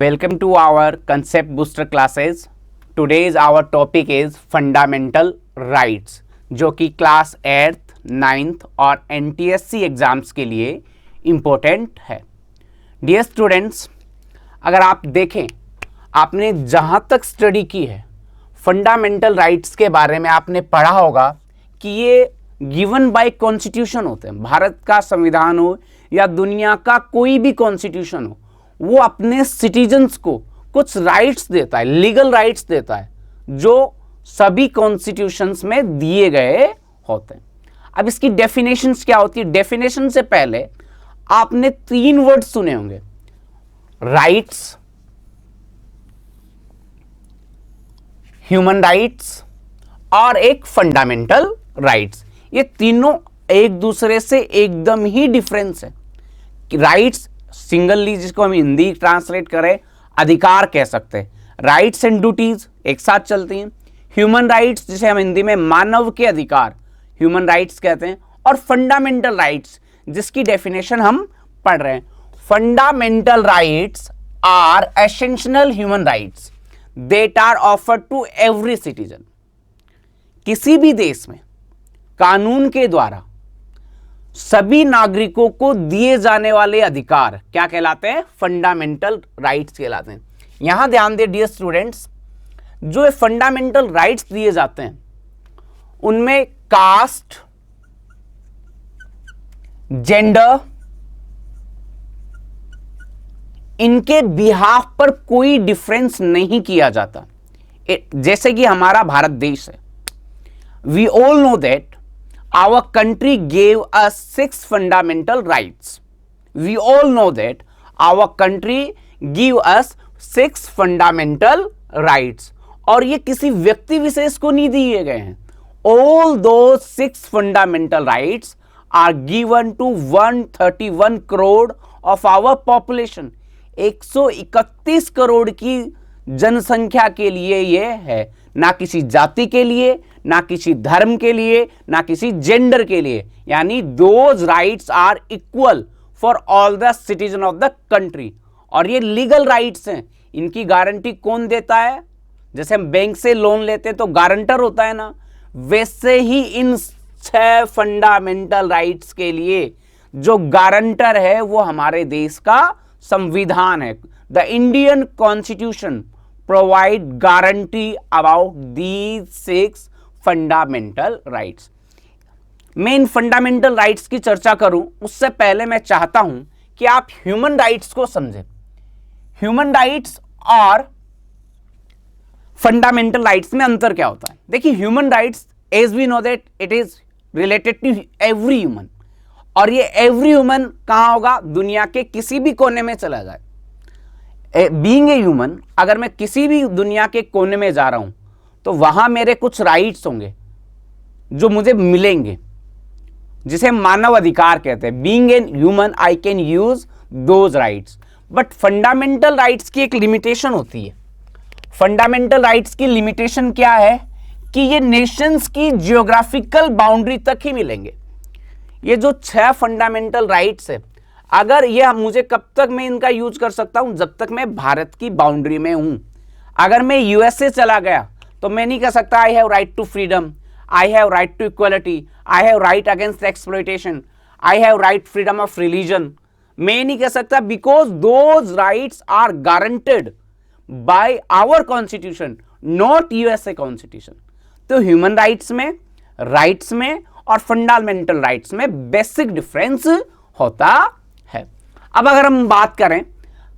Welcome to our concept booster classes. Today's our topic is fundamental rights, जो कि class 8th, 9th और NTSC exams के लिए important है. डियर स्टूडेंट्स, अगर आप देखें, आपने जहाँ तक स्टडी की है फंडामेंटल राइट्स के बारे में आपने पढ़ा होगा कि ये गिवन बाय कॉन्स्टिट्यूशन होते हैं. भारत का संविधान हो या दुनिया का कोई भी कॉन्स्टिट्यूशन हो, वो अपने सिटीजन्स को कुछ राइट्स देता है, लीगल राइट्स देता है, जो सभी कॉन्स्टिट्यूशंस में दिए गए होते हैं. अब इसकी डेफिनेशंस क्या होती है? डेफिनेशन से पहले आपने 3 वर्ड सुने होंगे: राइट्स, ह्यूमन राइट्स और एक फंडामेंटल राइट्स. ये तीनों एक दूसरे से एकदम ही डिफरेंस है. राइट्स सिंगलली, जिसको हम हिंदी ट्रांसलेट करें अधिकार कह सकते हैं. राइट्स एंड ड्यूटीज एक साथ चलती हैं. ह्यूमन राइट्स, जिसे हम हिंदी में मानव के अधिकार, ह्यूमन राइट्स कहते हैं. और फंडामेंटल राइट्स, जिसकी डेफिनेशन हम पढ़ रहे हैं. Fundamental rights are essential human rights that are offered to every citizen. किसी भी देश में कानून के द्वारा सभी नागरिकों को दिए जाने वाले अधिकार क्या कहलाते हैं? फंडामेंटल राइट्स कहलाते हैं. यहां ध्यान दे डियर स्टूडेंट्स, जो फंडामेंटल राइट्स दिए जाते हैं उनमें कास्ट, जेंडर, इनके बिहाफ पर कोई डिफरेंस नहीं किया जाता. जैसे कि हमारा भारत देश है, we all know that our country gave us 6 fundamental rights. We all know that our country give us 6 fundamental rights. और ये किसी व्यक्ति विशेष को नहीं दिए गए हैं. All those 6 fundamental rights are given to 131 crore of our population. 131 crore की जनसंख्या के लिए ये है, ना किसी जाति के लिए, ना किसी धर्म के लिए, ना किसी जेंडर के लिए. यानी those rights are equal for all the citizen of the country. और ये लीगल राइट्स हैं. इनकी गारंटी कौन देता है? जैसे हम बैंक से लोन लेते हैं तो गारंटर होता है ना, वैसे ही इन 6 फंडामेंटल राइट्स के लिए जो गारंटर है वो हमारे देश का संविधान है. The Indian constitution provide guarantee about these 6 fundamental rights. मैं इन फंडामेंटल राइट्स की चर्चा करूं उससे पहले मैं चाहता हूं कि आप ह्यूमन राइट्स को समझें. ह्यूमन राइट्स और फंडामेंटल राइट्स में अंतर क्या होता है? देखिए, human rights as we know that it is related to every human. और ये एवरी ह्यूमन कहां होगा? दुनिया के किसी भी कोने में चला जाए. बीइंग ए ह्यूमन, अगर मैं किसी भी दुनिया के कोने में जा रहा हूं तो वहां मेरे कुछ राइट्स होंगे जो मुझे मिलेंगे, जिसे मानव अधिकार कहते हैं. Being a human I can use those rights. But fundamental rights की एक लिमिटेशन होती है. फंडामेंटल राइट्स की लिमिटेशन क्या है? कि ये नेशंस की जियोग्राफिकल बाउंड्री तक ही मिलेंगे. ये जो 6 फंडामेंटल राइट्स है, अगर ये मुझे कब तक मैं इनका यूज कर सकता हूं? जब तक मैं भारत की बाउंड्री में हूं. अगर मैं यूएसए चला गया तो मैं नहीं कह सकता I have right to freedom, I have right to equality, I have right against exploitation, I have right freedom of religion. मैं नहीं कह सकता, because those rights are guaranteed by our constitution, not USA constitution. तो human rights में और fundamental rights में basic difference होता है. अब अगर हम बात करें,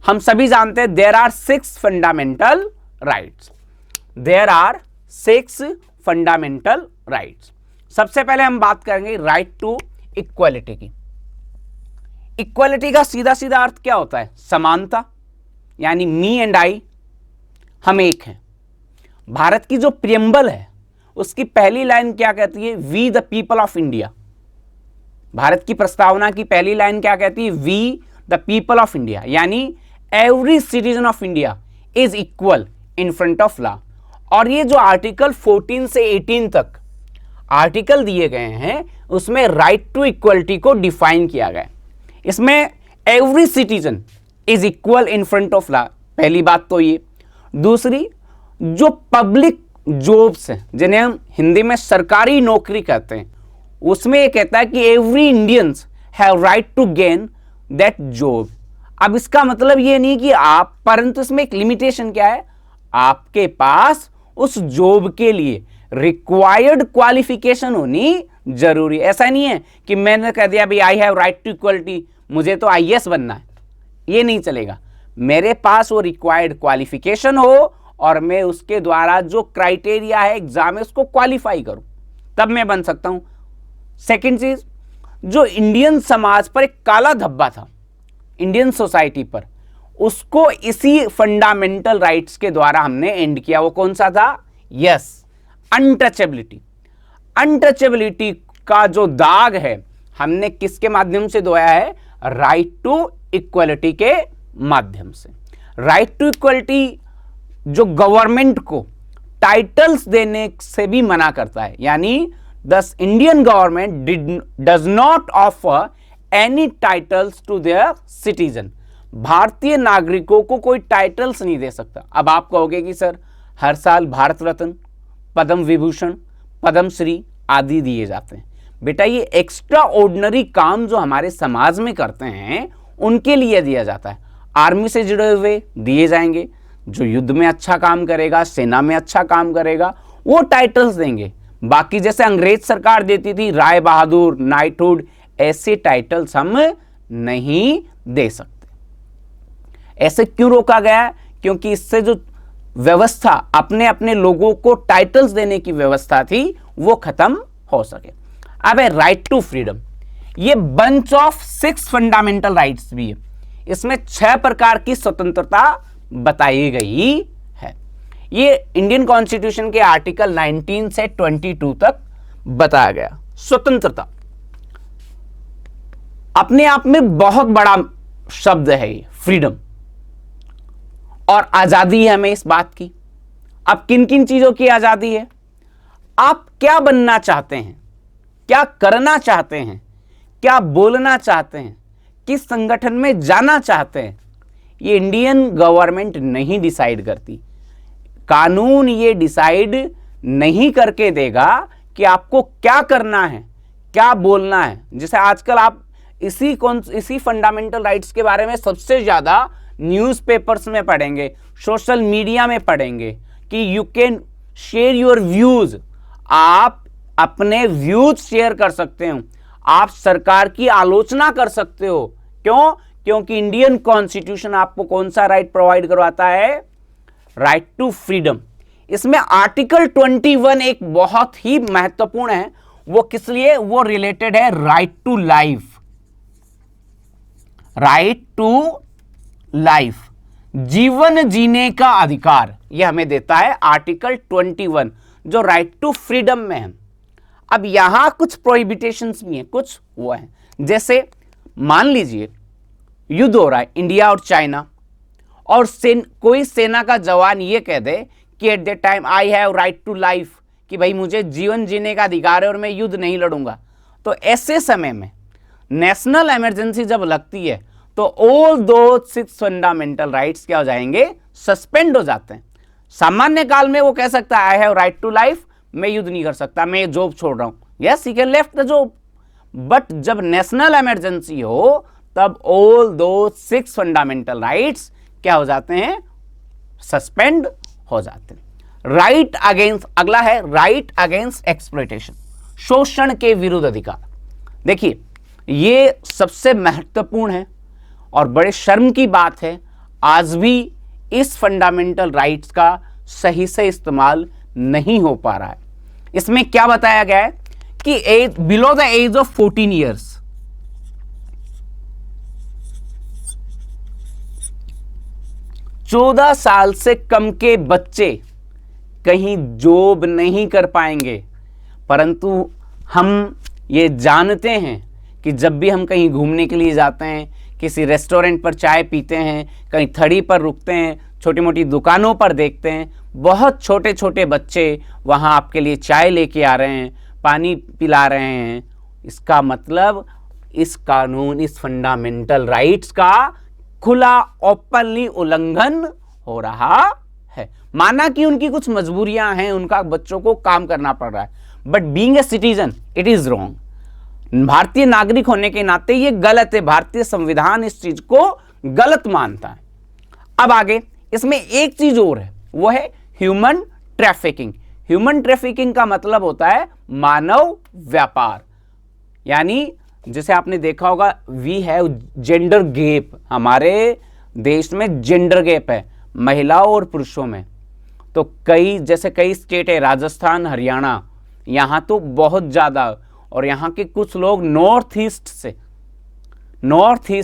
हम सभी जानते हैं there are 6 fundamental rights. There are 6 fundamental rights. सबसे पहले हम बात करेंगे राइट टू इक्वलिटी की. इक्वलिटी का सीधा सीधा अर्थ क्या होता है? समानता. यानी मी एंड आई, हम एक हैं. भारत की जो प्रियम्बल है उसकी पहली लाइन क्या कहती है? We the people of India. Bharat की प्रस्तावना की पहली लाइन क्या कहती है? We the people of India. यानी every citizen of India is equal in front of law. और ये जो आर्टिकल 14 से 18 तक आर्टिकल दिए गए हैं उसमें राइट टू इक्वलिटी को डिफाइन किया गया है. इसमें every citizen is equal in front of law. पहली बात तो ये। दूसरी, जो पब्लिक जॉब्स हैं जिन्हें हम हिंदी में सरकारी नौकरी कहते हैं, उसमें ये कहता है कि every Indians have right to gain that job. अब इसका मतलब ये नहीं कि आप, परंतु इसमें एक लिमिटेशन क्या है, आपके पास उस जॉब के लिए रिक्वायर्ड क्वालिफिकेशन होनी जरूरी। ऐसा नहीं है कि मैंने कह दिया भाई I have right to equality, मुझे तो आईएएस बनना है, ये नहीं चलेगा। मेरे पास वो रिक्वायर्ड क्वालिफिकेशन हो और मैं उसके द्वारा जो क्राइटेरिया है एग्जाम में उसको क्वालिफाई करूं, तब मैं बन सकता हूं। सेकंड चीज, जो इंडियन समाज पर एक काला धब्बा था इंडियन सोसाइटी पर, उसको इसी फंडामेंटल राइट्स के द्वारा हमने एंड किया। वो कौन सा था? Yes, untouchability. अनटचेबिलिटी का जो दाग है हमने किसके माध्यम से धोया है? राइट टू इक्वलिटी के माध्यम से। राइट टू इक्वलिटी जो गवर्नमेंट को टाइटल्स देने से भी मना करता है, यानी this Indian government does not offer any titles to their citizen. भारतीय नागरिकों को कोई टाइटल्स नहीं दे सकता। अब आप कहोगे कि सर हर साल भारत रत्न, पद्म विभूषण, पद्मश्री आदि दिए जाते हैं। बेटा ये एक्स्ट्रा ऑर्डिनरी काम जो हमारे समाज में करते हैं उनके लिए दिया जाता है। आर्मी से जुड़े हुए दिए जाएंगे, जो युद्ध में अच्छा काम करेगा, सेना में अच्छा काम करेगा, वो टाइटल्स देंगे। बाकी जैसे अंग्रेज सरकार देती थी राय बहादुर, नाइटहुड, ऐसे टाइटल्स हम नहीं दे सकते। ऐसे क्यों रोका गया? क्योंकि इससे जो व्यवस्था अपने अपने लोगों को टाइटल्स देने की व्यवस्था थी वो खत्म हो सके। अब है राइट टू फ्रीडम। ये बंच ऑफ 6 फंडामेंटल राइट्स भी है। इसमें 6 प्रकार की स्वतंत्रता बताई गई है। ये इंडियन कॉन्स्टिट्यूशन के आर्टिकल 19 से 22 तक बताया गया। स्वतंत्रता अपने आप में बहुत बड़ा शब्द है ये, फ्रीडम, और आजादी है हमें इस बात की। अब किन किन चीजों की आजादी है? आप क्या बनना चाहते हैं, क्या करना चाहते हैं, क्या बोलना चाहते हैं, किस संगठन में जाना चाहते हैं, ये इंडियन गवर्नमेंट नहीं डिसाइड करती। कानून ये डिसाइड नहीं करके देगा कि आपको क्या करना है, क्या बोलना है। जैसे आजकल आप इसी फंडामेंटल राइट्स के बारे में सबसे ज्यादा न्यूज़पेपर्स में पढ़ेंगे, सोशल मीडिया में पढ़ेंगे कि you can share your views. आप अपने व्यूज शेयर कर सकते हो, आप सरकार की आलोचना कर सकते हो। क्यों? क्योंकि इंडियन कॉन्स्टिट्यूशन आपको कौन सा राइट प्रोवाइड करवाता है? Right to freedom. इसमें आर्टिकल 21 एक बहुत ही महत्वपूर्ण है। वो किस लिए? वो रिलेटेड है right to life. Right to life, जीवन जीने का अधिकार, यह हमें देता है आर्टिकल 21 जो राइट टू फ्रीडम में है। अब यहां कुछ प्रोहिबिटेशंस भी हैं, कुछ वो हैं। जैसे मान लीजिए युद्ध हो रहा है इंडिया और चाइना, और कोई सेना का जवान ये कह दे कि at the time I have right to life, कि भाई मुझे जीवन जीने का अधिकार है और मैं युद्ध नहीं लड़ूंगा। तो ऐसे समय में नेशनल इमरजेंसी जब लगती है तो ऑल दो 6 फंडामेंटल राइट्स क्या हो जाएंगे? सस्पेंड हो जाते हैं। सामान्य काल में वो कह सकता है I have right to life, मैं युद्ध नहीं कर सकता, मैं जॉब छोड़ रहा हूं, yes he can left the job. But जब नेशनल इमरजेंसी हो तब ऑल दो 6 फंडामेंटल राइट्स क्या हो जाते हैं? सस्पेंड हो जाते हैं। राइट अगेंस्ट, अगला है राइट अगेंस्ट एक्सप्लॉयटेशन, शोषण के विरुद्ध अधिकार। देखिए ये सबसे महत्वपूर्ण है और बड़े शर्म की बात है, आज भी इस फंडामेंटल राइट्स का सही से इस्तेमाल नहीं हो पा रहा है। इसमें क्या बताया गया है कि age below the age of 14 years, 14 साल से कम के बच्चे कहीं जॉब नहीं कर पाएंगे। परंतु हम ये जानते हैं कि जब भी हम कहीं घूमने के लिए जाते हैं, किसी रेस्टोरेंट पर चाय पीते हैं, कहीं थड़ी पर रुकते हैं, छोटी मोटी दुकानों पर देखते हैं, बहुत छोटे छोटे बच्चे वहाँ आपके लिए चाय लेके आ रहे हैं, पानी पिला रहे हैं। इसका मतलब इस कानून, इस फंडामेंटल राइट्स का खुला ओपनली उल्लंघन हो रहा है। माना कि उनकी कुछ मजबूरियां हैं, उनका बच्चों को काम करना पड़ रहा है, but being a citizen it is wrong. भारतीय नागरिक होने के नाते ये गलत है, भारतीय संविधान इस चीज को गलत मानता है। अब आगे इसमें एक चीज और है, वो है ह्यूमन ट्रैफिकिंग। ह्यूमन ट्रैफिकिंग का मतलब होता है मानव व्यापार, यानी जैसे आपने देखा होगा वी हैव जेंडर गैप, हमारे देश में जेंडर गैप है महिलाओं और पुरुषों में। तो कई स्टेट है, राजस्थान, हरियाणा, यहाँ तो बहुत ज़्यादा, और यहाँ के कुछ लोग नॉर्थ ईस्ट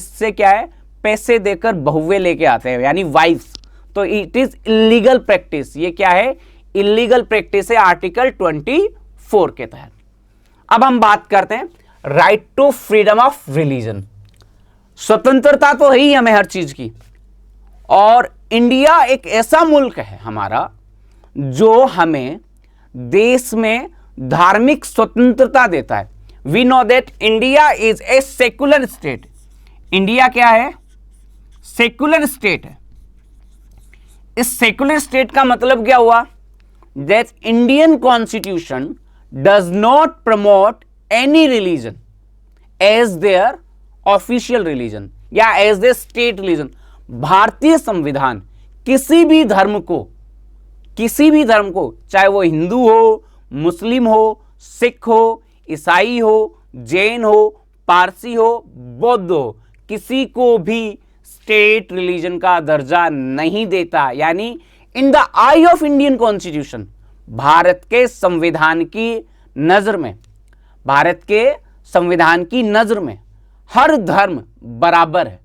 से क्या है, पैसे देकर बहुएं लेके आते हैं, यानी वाइफ्स। तो इट इज इलीगल प्रैक्टिस। ये क्या है, इलीगल प्रैक्टिस है आर्टिकल 24 के तहत। अब हम बात करते हैं right to freedom of religion. स्वतंत्रता तो है ही हमें हर चीज की, और इंडिया एक ऐसा मुल्क है हमारा जो हमें देश में धार्मिक स्वतंत्रता देता है। We know that India is a secular state. India क्या है, सेकुलर स्टेट है। इस सेकुलर स्टेट का मतलब क्या हुआ, that Indian constitution does not promote any religion as their official religion या एज देयर स्टेट रिलीजन। भारतीय संविधान किसी भी धर्म को, चाहे वो हिंदू हो, मुस्लिम हो, सिख हो, ईसाई हो, जैन हो, पारसी हो, बौद्ध हो, किसी को भी स्टेट रिलीजन का दर्जा नहीं देता। यानी in the I of Indian constitution, Bharat के संविधान की नजर में हर धर्म बराबर है,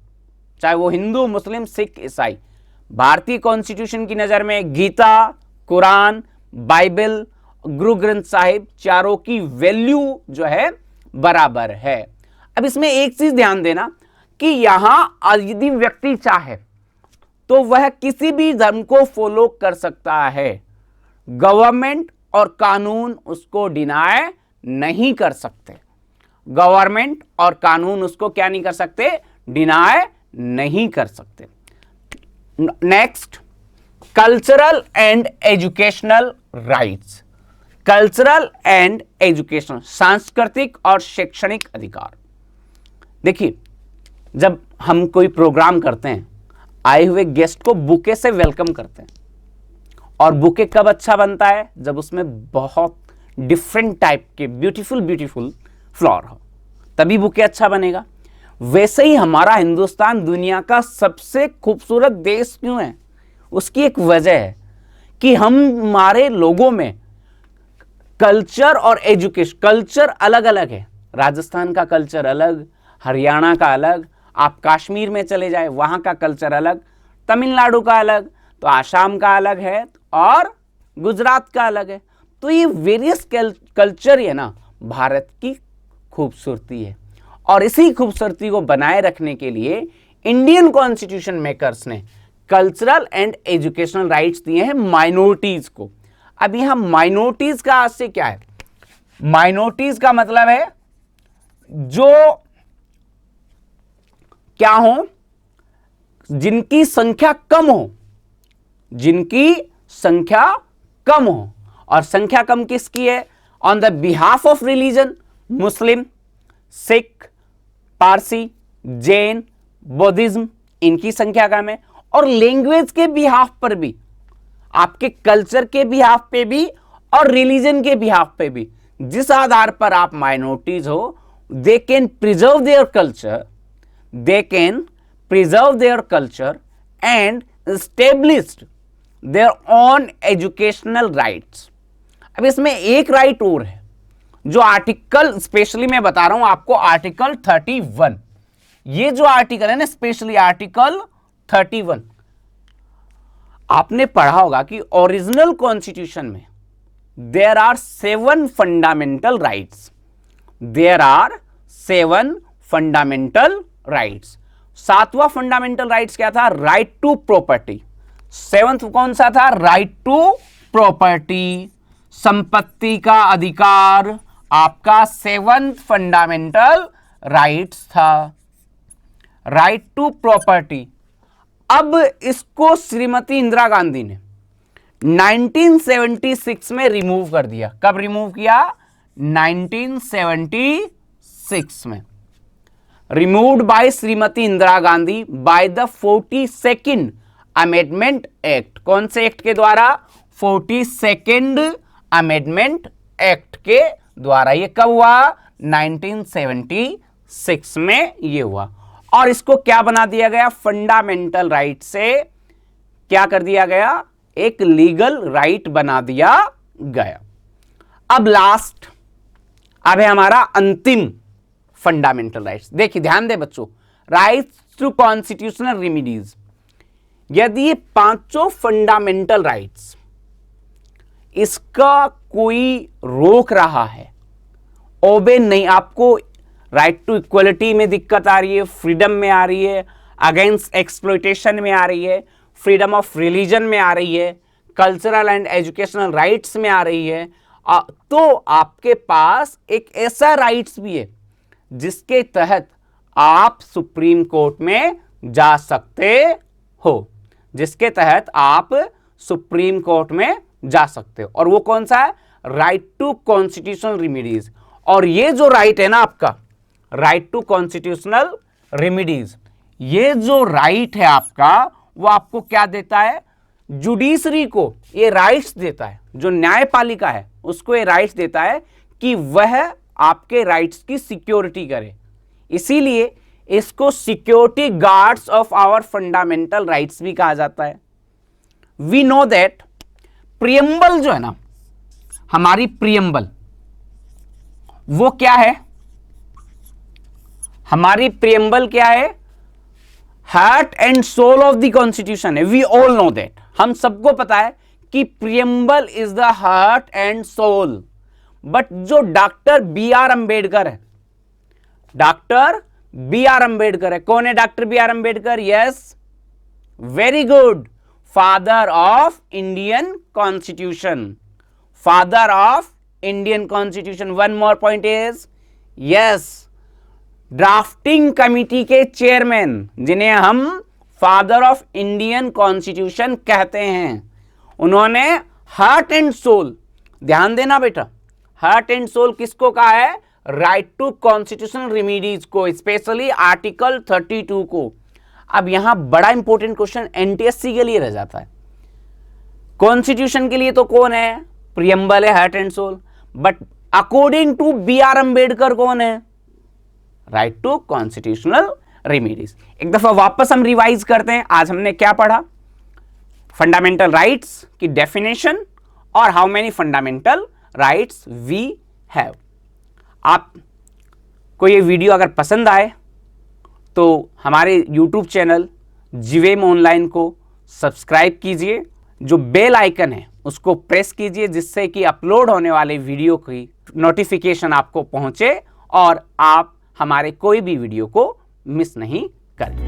चाहे वो हिंदू, मुस्लिम, सिख, ईसाई। भारतीय कॉन्स्टिट्यूशन की नजर में गीता, कुरान, बाइबल, गुरु ग्रंथ साहिब, चारों की वैल्यू जो है बराबर है। अब इसमें एक चीज ध्यान देना कि यहां यदि व्यक्ति चाहे तो वह किसी भी धर्म को फॉलो कर सकता है, गवर्नमेंट और कानून उसको डिनाय नहीं कर सकते। गवर्नमेंट और कानून उसको क्या नहीं कर सकते, डिनाय नहीं कर सकते। Next, cultural and educational rights. Cultural and educational, सांस्कृतिक और शैक्षणिक अधिकार। देखिए, जब हम कोई प्रोग्राम करते हैं, आए हुए गेस्ट को बुके से वेलकम करते हैं, और बुके कब अच्छा बनता है, जब उसमें बहुत डिफरेंट टाइप के ब्यूटीफुल फ्लावर हो, तभी बुके अच्छा बनेगा। वैसे ही हमारा हिंदुस्तान दुनिया का सबसे खूबसूरत देश क्यों है, उसकी एक वजह है कि हमारे लोगों में कल्चर और एजुकेशन, कल्चर अलग अलग है। राजस्थान का कल्चर अलग, हरियाणा का अलग, आप कश्मीर में चले जाए वहां का कल्चर अलग, तमिलनाडु का अलग, तो आसाम का अलग है, और गुजरात का अलग है। तो ये वेरियस कल्चर है ना, भारत की खूबसूरती है। और इसी खूबसूरती को बनाए रखने के लिए इंडियन कॉन्स्टिट्यूशन मेकर्स ने कल्चरल एंड एजुकेशनल राइट्स दिए हैं माइनॉरिटीज को। अब यहां माइनॉरिटीज का अर्थ से क्या है, माइनॉरिटीज का मतलब है जो क्या हो, जिनकी संख्या कम हो, और संख्या कम किसकी है, on the behalf of religion, मुस्लिम, सिख, पारसी, जैन, बौद्धिज्म, इनकी संख्या कम है। और लैंग्वेज के बिहाफ पर भी, आपके कल्चर के बिहाफ पे भी और रिलीजन के बिहाफ पे भी, जिस आधार पर आप माइनॉरिटीज हो, they can preserve their culture and established their own educational rights. अब इसमें एक राइट और है जो आर्टिकल, स्पेशली मैं बता रहा हूं आपको, आर्टिकल 31। ये जो आर्टिकल है ना, स्पेशली आर्टिकल 31, आपने पढ़ा होगा कि ओरिजिनल कॉन्स्टिट्यूशन में there are 7 fundamental rights. There are 7 fundamental rights. 7वां फंडामेंटल राइट्स क्या था, राइट टू प्रॉपर्टी। 7th कौन सा था, राइट टू प्रॉपर्टी, संपत्ति का अधिकार, आपका 7th फंडामेंटल राइट्स था, राइट टू प्रॉपर्टी। अब इसको श्रीमती इंदिरा गांधी ने 1976 में रिमूव कर दिया। कब रिमूव किया? 1976 में। Removed by Shrimati Indira Gandhi by the 42nd amendment act. कौन से एक्ट के द्वारा? 42nd अमेंडमेंट एक्ट के द्वारा। ये कब हुआ? 1976 में ये हुआ। और इसको क्या बना दिया गया? फंडामेंटल राइट से क्या कर दिया गया? एक लीगल राइट बना दिया गया। अब लास्ट, अब है हमारा अंतिम फंडामेंटल राइट्स। देखिए ध्यान दे बच्चों, राइट्स टू कॉन्स्टिट्यूशनल रेमिडीज। यदि ये पांचों फंडामेंटल राइट्स इसका कोई रोक रहा है, ओबे नहीं, आपको राइट टू इक्वलिटी में दिक्कत आ रही है, फ्रीडम में आ रही है, अगेंस्ट एक्सप्लॉयटेशन में आ रही है, फ्रीडम ऑफ रिलीजन में आ रही है, कल्चरल एंड एजुकेशनल राइट्स में आ रही है, तो आपके पास एक ऐसा राइट्स भी है जिसके तहत आप सुप्रीम कोर्ट में जा सकते हो, जिसके तहत आप सुप्रीम कोर्ट में जा सकते हो। और वो कौन सा है? Right to constitutional remedies. और ये जो राइट है ना आपका, राइट टू कॉन्स्टिट्यूशनल रेमिडीज, ये जो राइट है आपका, वो आपको क्या देता है? जुडिशरी को ये राइट्स देता है, जो न्यायपालिका है उसको ये राइट्स देता है कि वह आपके राइट्स की सिक्योरिटी करे। इसीलिए इसको security guards of our fundamental rights भी कहा जाता है। वी नो दैट प्रियम्बल जो है ना, हमारी प्रियम्बल, वो क्या है? हमारी प्रियम्बल क्या है? Heart and soul of the constitution है। वी ऑल नो दैट, हम सबको पता है कि preamble is the heart and soul. But जो डॉक्टर बी आर अंबेडकर है, डॉक्टर बी आर अंबेडकर है, कौन है doctor B R Ambedkar? Yes, very good, father of Indian constitution, father of Indian constitution. One more point is, yes, drafting committee के chairman, जिन्हें हम father of Indian constitution कहते हैं, उन्होंने हार्ट एंड सोल, ध्यान देना बेटा, हार्ट एंड सोल किसको कहा है? राइट टू कॉन्स्टिट्यूशनल रेमिडीज को, स्पेशली आर्टिकल 32 को। अब यहां बड़ा इंपॉर्टेंट क्वेश्चन एनटीएससी के लिए रह जाता है। कॉन्स्टिट्यूशन के लिए तो कौन है? प्रियम्बल है, heart and soul. But according to B R Ambedkar कौन है? Right to constitutional remedies. एक दफा वापस हम रिवाइज करते हैं। आज हमने क्या पढ़ा? फंडामेंटल राइट्स की डेफिनेशन और how many fundamental rights we have. आपको ये वीडियो अगर पसंद आए तो हमारे YouTube चैनल जीवेम ऑनलाइन को सब्सक्राइब कीजिए, जो बेल आइकन है उसको प्रेस कीजिए, जिससे कि अपलोड होने वाले वीडियो की नोटिफिकेशन आपको पहुंचे और आप हमारे कोई भी वीडियो को मिस नहीं करें।